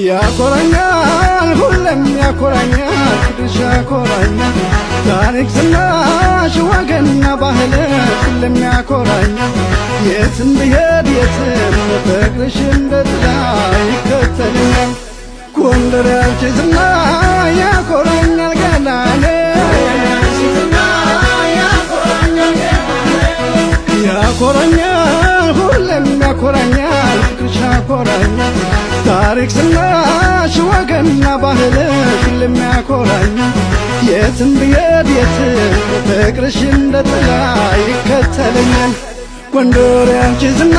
ያኮራኛል ሁሌም ያኮራኛል ፍቅርሽ ያኮራኛል ታሪክ ዝናሽ ወገንና ባህልሽ ሁሌም ያኮራኛል የትም ብሄድ የትም ፍቅርሽ እንደ ጥላ ይከተለኛል ጎንደር ያንቺ ዝና ያኮራኛል ገናኔ ያኮራኛል ሁሌም ያኮራኛል ፍቅርሽ ያኮራኛል ታሪክ ዝናሽ ወገንና ባህልሽ ሁሌም ያኮራኛል የትም ብሄድ የትም ፍቅርሽ እንደ ጥላ ይከተለኛል ጎንደር ያንቺ ዝና